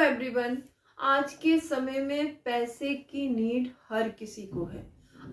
Everyone. आज के समय में पैसे की नीड हर किसी को है।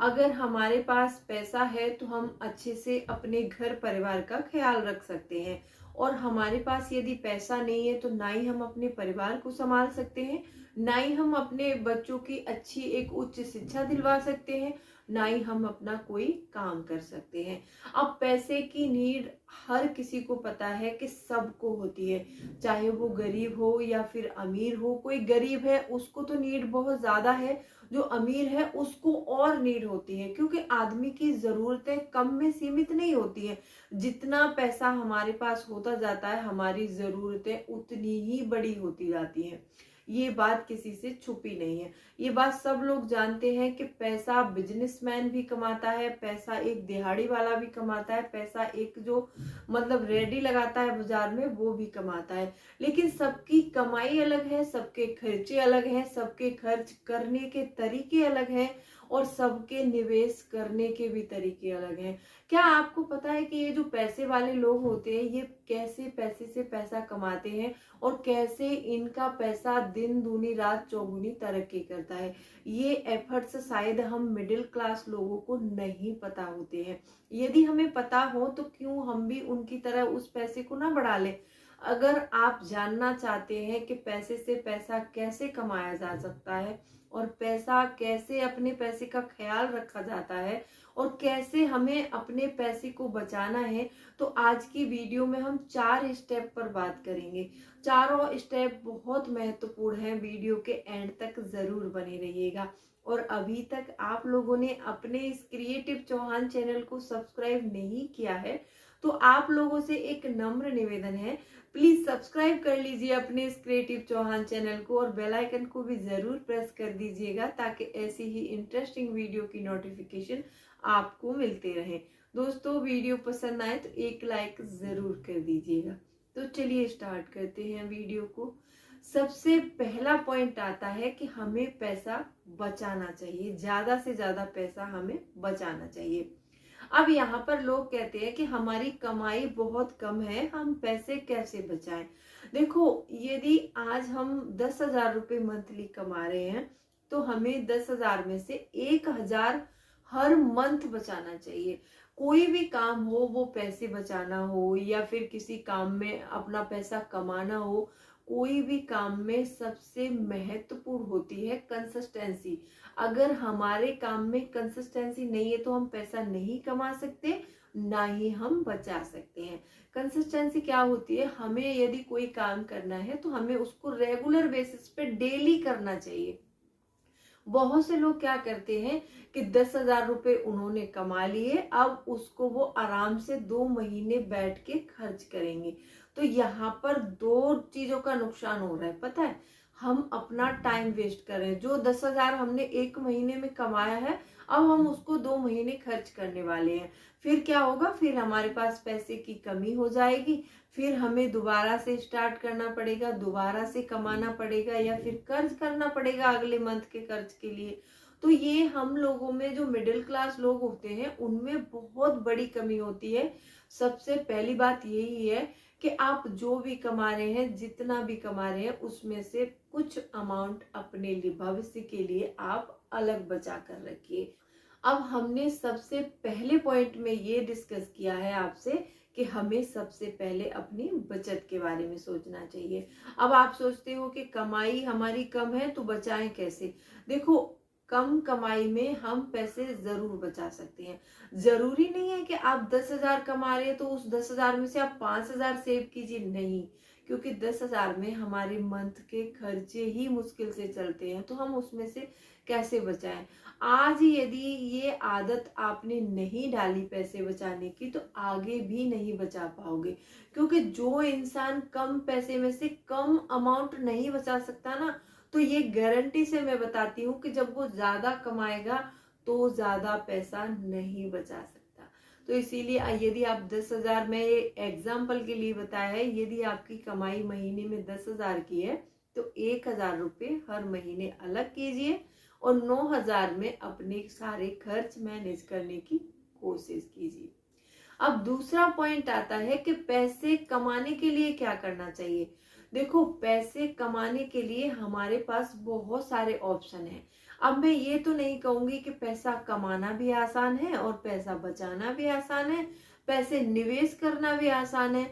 अगर हमारे पास पैसा है तो हम अच्छे से अपने घर परिवार का ख्याल रख सकते हैं, और हमारे पास यदि पैसा नहीं है तो ना ही हम अपने परिवार को संभाल सकते हैं, ना ही हम अपने बच्चों की अच्छी एक उच्च शिक्षा दिलवा सकते हैं, ना ही हम अपना कोई काम कर सकते हैं। अब पैसे की नीड हर किसी को पता है कि सबको होती है, चाहे वो गरीब हो या फिर अमीर हो। कोई गरीब है उसको तो नीड बहुत ज्यादा है, जो अमीर है उसको और नीड होती है, क्योंकि आदमी की जरूरतें कम में सीमित नहीं होती है। जितना पैसा हमारे पास होता जाता है हमारी जरूरतें उतनी ही बड़ी होती जाती हैं। ये बात किसी से छुपी नहीं है, ये बात सब लोग जानते हैं कि पैसा बिजनेसमैन भी कमाता है, पैसा एक दिहाड़ी वाला भी कमाता है, पैसा एक जो मतलब रेडी लगाता है बाजार में वो भी कमाता है। लेकिन सबकी कमाई अलग है, सबके खर्चे अलग हैं, सबके खर्च करने के तरीके अलग हैं, और सबके निवेश करने के भी तरीके अलग हैं। क्या आपको पता है कि ये जो पैसे वाले लोग होते हैं ये कैसे पैसे से पैसा कमाते हैं, और कैसे इनका पैसा दिन दूनी रात चौगुनी तरक्की करता है? ये एफर्ट्स शायद हम मिडिल क्लास लोगों को नहीं पता होते हैं। यदि हमें पता हो तो क्यों हम भी उनकी तरह उस पैसे को ना बढ़ा ले। अगर आप जानना चाहते हैं कि पैसे से पैसा कैसे कमाया जा सकता है, और पैसा कैसे अपने पैसे का ख्याल रखा जाता है, और कैसे हमें अपने पैसे को बचाना है, तो आज की वीडियो में हम 4 स्टेप पर बात करेंगे। चारों स्टेप बहुत महत्वपूर्ण है, वीडियो के एंड तक जरूर बने रहिएगा। और अभी तक आप लोगों ने अपने इस क्रिएटिव चौहान चैनल को सब्सक्राइब नहीं किया है तो आप लोगों से एक नम्र निवेदन है, प्लीज सब्सक्राइब कर लीजिए अपने इस क्रिएटिव चौहान चैनल को, और बेल आइकन को भी जरूर प्रेस कर दीजिएगा ताकि ऐसी ही इंटरेस्टिंग वीडियो की नोटिफिकेशन आपको मिलते रहे। दोस्तों, वीडियो पसंद आए तो एक लाइक जरूर कर दीजिएगा। तो चलिए स्टार्ट करते हैं वीडियो को। सबसे पहला पॉइंट आता है कि हमें पैसा बचाना चाहिए, ज्यादा से ज्यादा पैसा हमें बचाना चाहिए। अब यहाँ पर लोग कहते हैं कि हमारी कमाई बहुत कम है, हम पैसे कैसे बचाएं। देखो, यदि आज हम 10,000 रुपए मंथली कमा रहे हैं तो हमें 10,000 में से 1,000 हर मंथ बचाना चाहिए। कोई भी काम हो, वो पैसे बचाना हो या फिर किसी काम में अपना पैसा कमाना हो, कोई भी काम में सबसे महत्वपूर्ण होती है कंसिस्टेंसी। अगर हमारे काम में कंसिस्टेंसी नहीं है तो हम पैसा नहीं कमा सकते, ना ही हम बचा सकते हैं। कंसिस्टेंसी क्या होती है? हमें यदि कोई काम करना है तो हमें उसको रेगुलर बेसिस पे डेली करना चाहिए। बहुत से लोग क्या करते हैं कि 10,000 रुपए उन्होंने कमा लिए, अब उसको वो आराम से 2 महीने बैठ के खर्च करेंगे। तो यहाँ पर 2 चीजों का नुकसान हो रहा है, पता है? हम अपना टाइम वेस्ट कर रहे हैं। जो 10,000 हमने 1 महीने में कमाया है, अब हम उसको 2 महीने खर्च करने वाले हैं। फिर क्या होगा? फिर हमारे पास पैसे की कमी हो जाएगी, फिर हमें दोबारा से स्टार्ट करना पड़ेगा, दोबारा से कमाना पड़ेगा, या फिर कर्ज करना पड़ेगा अगले मंथ के कर्ज के लिए। तो ये हम लोगों में, जो मिडिल क्लास लोग होते हैं, उनमें बहुत बड़ी कमी होती है। सबसे पहली बात यही है कि आप जो भी कमा रहे हैं, जितना भी कमा रहे हैं, उसमें से कुछ अमाउंट अपने लिए, भविष्य के लिए आप अलग बचा कर रखिए। अब हमने सबसे पहले पॉइंट में ये डिस्कस किया है आपसे कि हमें सबसे पहले अपनी बचत के बारे में सोचना चाहिए। अब आप सोचते हो कि कमाई हमारी कम है तो बचाएं कैसे? देखो, कम कमाई में हम पैसे जरूर बचा सकते हैं। जरूरी नहीं है कि आप 10,000 कमा रहे हैं तो उस 10,000 में से आप 5,000 सेव कीजिए, नहीं। क्योंकि 10,000 में हमारे मंथ के खर्चे ही मुश्किल से चलते हैं, तो हम उसमें से कैसे बचाएं? आज यदि ये आदत आपने नहीं डाली पैसे बचाने की तो आगे भी नहीं बचा पाओगे। क्योंकि जो इंसान कम पैसे में से कम अमाउंट नहीं बचा सकता ना, तो ये गारंटी से मैं बताती हूँ कि जब वो ज्यादा कमाएगा तो ज्यादा पैसा नहीं बचा सकता। तो इसीलिए यदि आप 10,000, में एग्जाम्पल के लिए बताया है, यदि आपकी कमाई महीने में 10,000 की है तो 1,000 रुपये हर महीने अलग कीजिए, और 9,000 में अपने सारे खर्च मैनेज करने की कोशिश कीजिए। अब दूसरा पॉइंट आता है कि पैसे कमाने के लिए क्या करना चाहिए। देखो, पैसे कमाने के लिए हमारे पास बहुत सारे ऑप्शन हैं। अब मैं ये तो नहीं कहूंगी कि पैसा कमाना भी आसान है और पैसा बचाना भी आसान है, पैसे निवेश करना भी आसान है।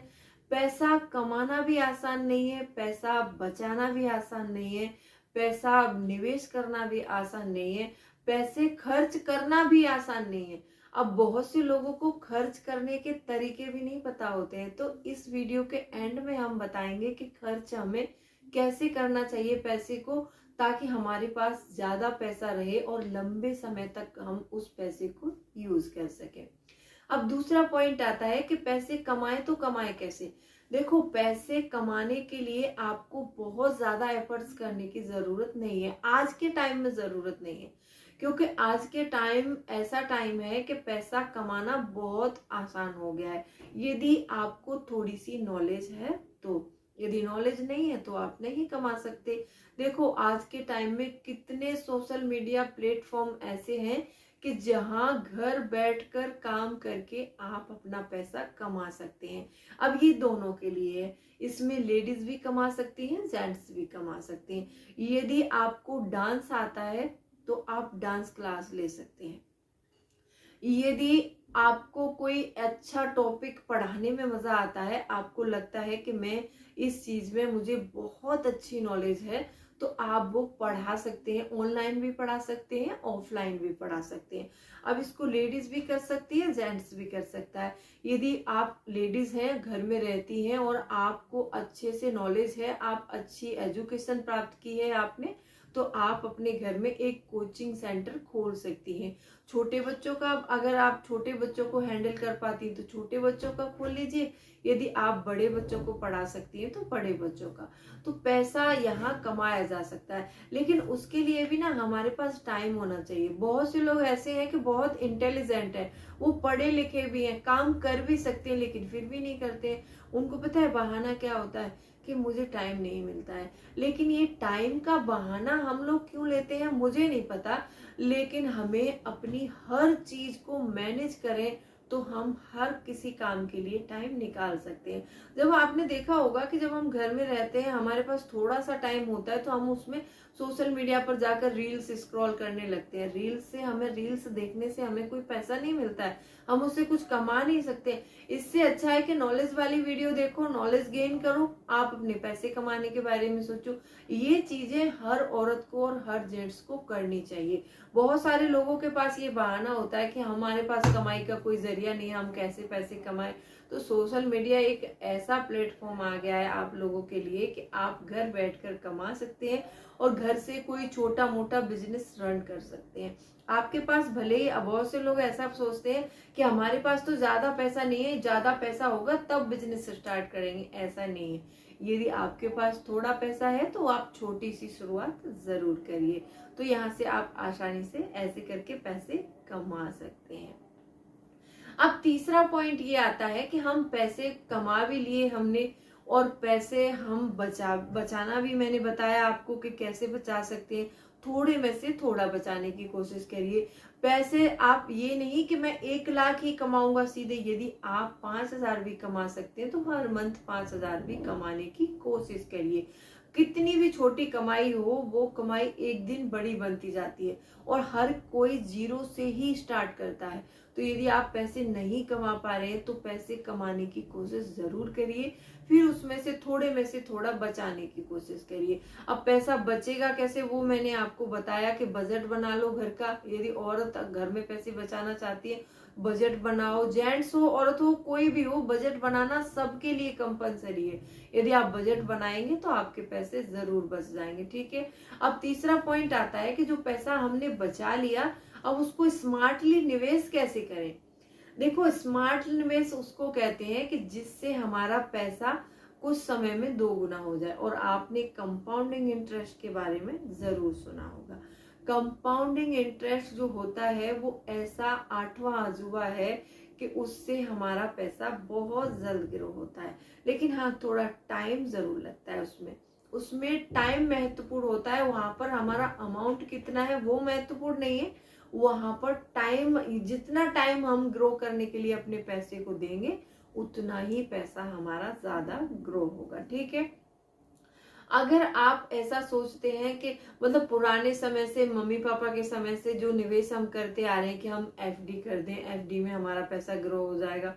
पैसा कमाना भी आसान नहीं है, पैसा बचाना भी आसान नहीं है, पैसा निवेश करना भी आसान नहीं है, पैसे खर्च करना भी आसान नहीं है। अब बहुत से लोगों को खर्च करने के तरीके भी नहीं पता होते हैं, तो इस वीडियो के एंड में हम बताएंगे कि खर्च हमें कैसे करना चाहिए पैसे को, ताकि हमारे पास ज्यादा पैसा रहे और लंबे समय तक हम उस पैसे को यूज कर सकें। अब दूसरा पॉइंट आता है कि पैसे कमाए तो कमाए कैसे। देखो, पैसे कमाने के लिए आपको बहुत ज्यादा एफर्ट्स करने की जरूरत नहीं है, आज के टाइम में जरूरत नहीं है, क्योंकि आज के टाइम ऐसा टाइम है कि पैसा कमाना बहुत आसान हो गया है, यदि आपको थोड़ी सी नॉलेज है तो। यदि नॉलेज नहीं है तो आप नहीं कमा सकते। देखो, आज के टाइम में कितने सोशल मीडिया प्लेटफॉर्म ऐसे हैं कि जहां घर बैठकर काम करके आप अपना पैसा कमा सकते हैं। अब ये दोनों के लिए है, इसमें लेडीज भी कमा सकती हैं, जेंट्स भी कमा सकते हैं। यदि आपको डांस आता है तो आप डांस क्लास ले सकते हैं। यदि आपको कोई अच्छा टॉपिक पढ़ाने में मजा आता है, आपको लगता है कि मैं इस चीज में मुझे बहुत अच्छी नॉलेज है, तो आप वो पढ़ा सकते हैं। ऑनलाइन भी पढ़ा सकते हैं, ऑफलाइन भी पढ़ा सकते हैं। अब इसको लेडीज भी कर सकती है, जेंट्स भी कर सकता है। यदि आप लेडीज हैं, घर में रहती हैं और आपको अच्छे से नॉलेज है, आप अच्छी एजुकेशन प्राप्त की है आपने, तो आप अपने घर में एक कोचिंग सेंटर खोल सकती हैं। छोटे बच्चों का, अगर आप छोटे बच्चों को हैंडल कर पाती हैं तो छोटे बच्चों का खोल लीजिए। यदि आप बड़े बच्चों को पढ़ा सकती हैं तो बड़े बच्चों का। तो पैसा यहाँ कमाया जा सकता है, लेकिन उसके लिए भी ना हमारे पास टाइम होना चाहिए। बहुत से लोग ऐसे हैं कि बहुत इंटेलिजेंट है, वो पढ़े लिखे भी हैं, काम कर भी सकते हैं, लेकिन फिर भी नहीं करते हैं। उनको पता है बहाना क्या होता है, कि मुझे टाइम नहीं मिलता है। लेकिन ये टाइम का बहाना हम लोग क्यों लेते हैं मुझे नहीं पता, लेकिन हमें अपनी हर चीज को मैनेज करें तो हम हर किसी काम के लिए टाइम निकाल सकते हैं। जब आपने देखा होगा कि जब हम घर में रहते हैं, हमारे पास थोड़ा सा टाइम होता है तो हम उसमें सोशल मीडिया पर जाकर रील्स स्क्रॉल करने लगते हैं। रील्स देखने से हमें कोई पैसा नहीं मिलता है, हम उससे कुछ कमा नहीं सकते। इससे अच्छा है कि नॉलेज वाली वीडियो देखो, नॉलेज गेन करो, आप अपने पैसे कमाने के बारे में सोचो। ये चीजें हर औरत को और हर जेंट्स को करनी चाहिए। बहुत सारे लोगों के पास ये बहाना होता है कि हमारे पास कमाई का कोई जरिया नहीं है, हम कैसे पैसे कमाएं। तो सोशल मीडिया एक ऐसा प्लेटफॉर्म आ गया है आप लोगों के लिए कि आप घर बैठकर कमा सकते हैं और घर से कोई छोटा मोटा बिजनेस रन कर सकते हैं। आपके पास भले ही, बहुत से लोग ऐसा सोचते हैं कि हमारे पास तो ज्यादा पैसा नहीं है, ज्यादा पैसा होगा तब बिजनेस स्टार्ट करेंगे। ऐसा नहीं है, यदि आपके पास थोड़ा पैसा है तो आप छोटी सी शुरुआत जरूर करिए, तो यहाँ से आप आसानी से ऐसे करके पैसे कमा सकते हैं। अब तीसरा पॉइंट ये आता है कि हम पैसे कमा भी लिए हमने, और पैसे हम बचाना भी मैंने बताया आपको कि कैसे बचा सकते हैं। थोड़े में से थोड़ा बचाने की कोशिश करिए। पैसे आप ये नहीं कि मैं 1 लाख ही कमाऊंगा सीधे, यदि आप 5,000 भी कमा सकते हैं तो हर मंथ 5,000 भी कमाने की कोशिश करिए। कितनी भी छोटी कमाई हो, वो कमाई एक दिन बड़ी बनती जाती है, और हर कोई जीरो से ही स्टार्ट करता है। तो यदि आप पैसे नहीं कमा पा रहे हैं तो पैसे कमाने की कोशिश जरूर करिए, फिर उसमें से थोड़े में से थोड़ा बचाने की कोशिश करिए। अब पैसा बचेगा कैसे, वो मैंने आपको बताया कि बजट बना लो घर का। यदि औरत घर में पैसे बचाना चाहती है, बजट बनाओ। जेंट्स हो, औरत हो, कोई भी हो, बजट बनाना सबके लिए कंपलसरी है। यदि आप बजट बनाएंगे तो आपके पैसे जरूर बच जाएंगे, ठीक है। अब तीसरा पॉइंट आता है कि जो पैसा हमने बचा लिया, अब उसको स्मार्टली निवेश कैसे करें। देखो, स्मार्ट निवेश उसको कहते हैं कि जिससे हमारा पैसा कुछ समय में 2 गुना हो जाए। और आपने कंपाउंडिंग इंटरेस्ट के बारे में जरूर सुना होगा। कंपाउंडिंग इंटरेस्ट जो होता है वो ऐसा 8वां अजूबा है कि उससे हमारा पैसा बहुत जल्द ग्रो होता है, लेकिन हाँ, थोड़ा टाइम जरूर लगता है उसमें टाइम महत्वपूर्ण होता है। वहां पर हमारा अमाउंट कितना है वो महत्वपूर्ण नहीं है, वहां पर टाइम, जितना टाइम हम ग्रो करने के लिए अपने पैसे को देंगे उतना ही पैसा हमारा ज्यादा ग्रो होगा, ठीक है। अगर आप ऐसा सोचते हैं कि मतलब पुराने समय से, मम्मी पापा के समय से जो निवेश हम करते आ रहे हैं कि हम एफडी कर दें, एफडी में हमारा पैसा ग्रो हो जाएगा,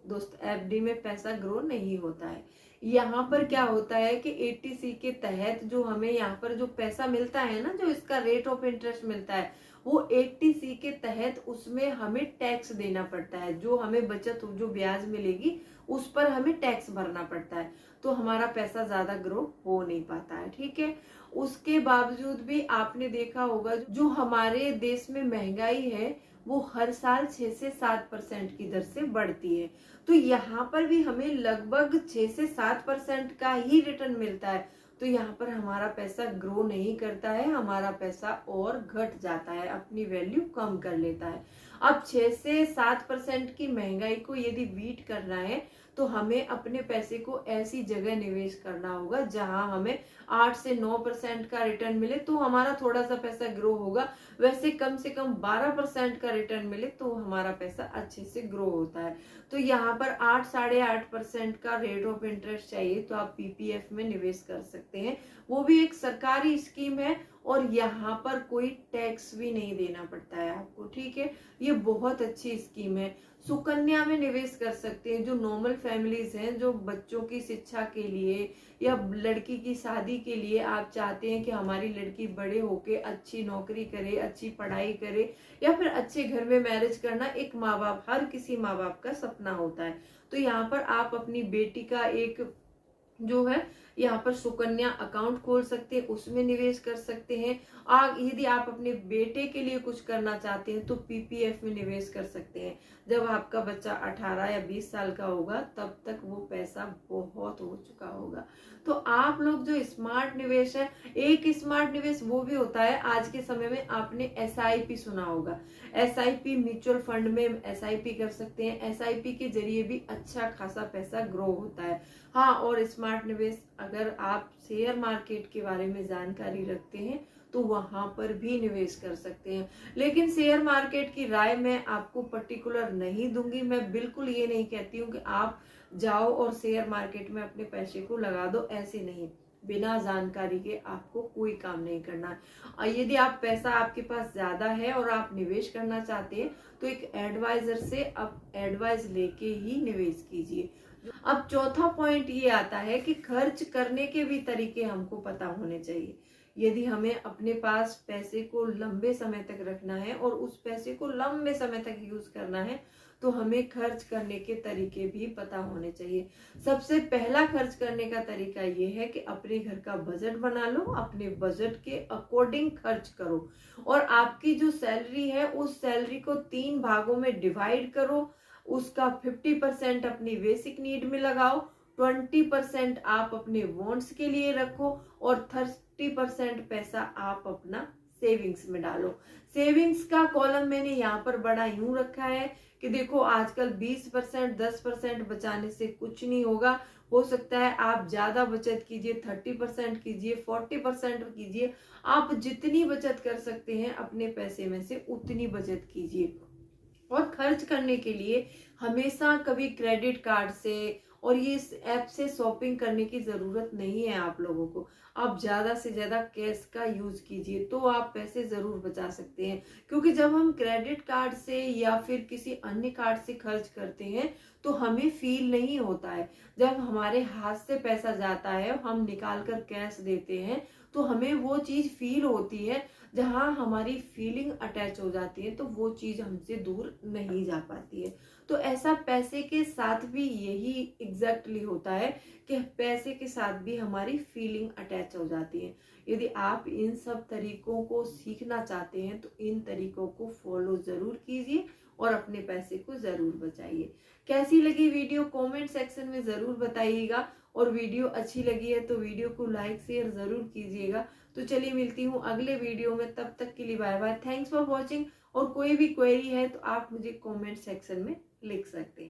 दोस्त एफडी में पैसा ग्रो नहीं होता है। यहाँ पर क्या होता है कि एटीसी के तहत जो हमें यहाँ पर जो पैसा मिलता है ना, जो इसका रेट ऑफ इंटरेस्ट मिलता है, वो एटीसी के तहत उसमें हमें टैक्स देना पड़ता है। जो हमें बचत, जो ब्याज मिलेगी उस पर हमें टैक्स भरना पड़ता है, तो हमारा पैसा ज्यादा ग्रो हो नहीं पाता है। ठीक है, उसके बावजूद भी आपने देखा होगा जो हमारे देश में महंगाई है वो हर साल 6 से 7% की दर से बढ़ती है। तो यहाँ पर भी हमें लगभग 6 से 7% का ही रिटर्न मिलता है। तो यहाँ पर हमारा पैसा ग्रो नहीं करता है, हमारा पैसा और घट जाता है, अपनी वैल्यू कम कर लेता है। अब 6 से 7% की महंगाई को यदि बीट करना है तो हमें अपने पैसे को ऐसी जगह निवेश करना होगा जहां हमें 8 से 9% का रिटर्न मिले तो हमारा थोड़ा सा पैसा ग्रो होगा। वैसे कम से कम 12% का रिटर्न मिले तो हमारा पैसा अच्छे से ग्रो होता है। तो यहाँ पर 8 साढ़े 8% का रेट ऑफ इंटरेस्ट चाहिए तो आप पीपीएफ में निवेश कर सकते हैं। वो भी एक सरकारी स्कीम है और यहाँ पर कोई टैक्स भी नहीं देना पड़ता है आपको। ठीक है, ये बहुत अच्छी स्कीम है। सुकन्या में निवेश कर सकते हैं। जो नॉर्मल फैमिलीज हैं, जो बच्चों की शिक्षा के लिए या लड़की की शादी के लिए आप चाहते हैं कि हमारी लड़की बड़े होके अच्छी नौकरी करे, अच्छी पढ़ाई करे या फिर अच्छे घर में मैरिज करना एक माँ बाप, हर किसी माँ बाप का सपना होता है। तो यहाँ पर आप अपनी बेटी का एक जो है यहाँ पर सुकन्या अकाउंट खोल सकते हैं, उसमें निवेश कर सकते हैं। यदि आप अपने बेटे के लिए कुछ करना चाहते हैं तो पीपीएफ में निवेश कर सकते हैं। जब आपका बच्चा 18 या 20 साल का होगा तब तक वो पैसा बहुत हो चुका होगा। तो आप लोग जो स्मार्ट निवेश है, एक स्मार्ट निवेश वो भी होता है आज के समय में, आपने एसआईपी सुना होगा। एसआईपी म्यूचुअल फंड में एसआईपी कर सकते हैं। एसआईपी के जरिए भी अच्छा खासा पैसा ग्रो होता है। हाँ, और स्मार्ट निवेश अगर आप शेयर मार्केट के बारे में जानकारी रखते हैं तो वहां पर भी निवेश कर सकते हैं। लेकिन शेयर मार्केट की राय मैं आपको पर्टिकुलर नहीं दूंगी। मैं बिल्कुल ये नहीं कहती हूँ कि आप जाओ और शेयर मार्केट में अपने पैसे को लगा दो, ऐसे नहीं। बिना जानकारी के आपको कोई काम नहीं करना है। यदि आप पैसा आपके पास ज्यादा है और आप निवेश करना चाहते हैं तो एक एडवाइजर से आप एडवाइस लेके ही निवेश कीजिए। अब चौथा पॉइंट ये आता है कि खर्च करने के भी तरीके हमको पता होने चाहिए। यदि हमें अपने पास पैसे को लंबे समय तक रखना है और उस पैसे को लंबे समय तक यूज करना है तो हमें खर्च करने के तरीके भी पता होने चाहिए। सबसे पहला खर्च करने का तरीका ये है कि अपने घर का बजट बना लो, अपने बजट के अकॉर्डिंग खर्च करो और आपकी जो सैलरी है उस सैलरी को 3 भागों में डिवाइड करो। उसका 50% अपनी बेसिक नीड में लगाओ, 20% आप अपने वांट्स के लिए रखो और 30% पैसा आप अपना सेविंग्स में डालो। सेविंग्स का कॉलम मैंने यहाँ पर बड़ा यूं रखा है कि देखो आजकल 20% 10% बचाने से कुछ नहीं होगा। हो सकता है आप ज्यादा बचत कीजिए, 30% कीजिए, 40% कीजिए। आप जितनी बचत कर सकते हैं अपने पैसे में से उतनी बचत कीजिए। और खर्च करने के लिए हमेशा कभी क्रेडिट कार्ड से और ये ऐप से शॉपिंग करने की जरूरत नहीं है आप लोगों को। आप ज्यादा से ज्यादा कैश का यूज कीजिए तो आप पैसे जरूर बचा सकते हैं। क्योंकि जब हम क्रेडिट कार्ड से या फिर किसी अन्य कार्ड से खर्च करते हैं तो हमें फील नहीं होता है। जब हमारे हाथ से पैसा जाता है, हम निकाल कर कैश देते हैं तो हमें वो चीज फील होती है। जहां हमारी फीलिंग अटैच हो जाती है तो वो चीज हमसे दूर नहीं जा पाती है। तो ऐसा पैसे के साथ भी यही एग्जैक्टली होता है कि पैसे के साथ भी हमारी फीलिंग अटैच हो जाती है। यदि आप इन सब तरीकों को सीखना चाहते हैं तो इन तरीकों को फॉलो जरूर कीजिए और अपने पैसे को जरूर बचाइए। कैसी लगी वीडियो कमेंट सेक्शन में जरूर बताइएगा और वीडियो अच्छी लगी है तो वीडियो को लाइक शेयर जरूर कीजिएगा। तो चलिए मिलती हूँ अगले वीडियो में, तब तक के लिए bye bye. Thanks for watching. और कोई भी क्वेरी है तो आप मुझे कमेंट सेक्शन में लिख सकते हैं।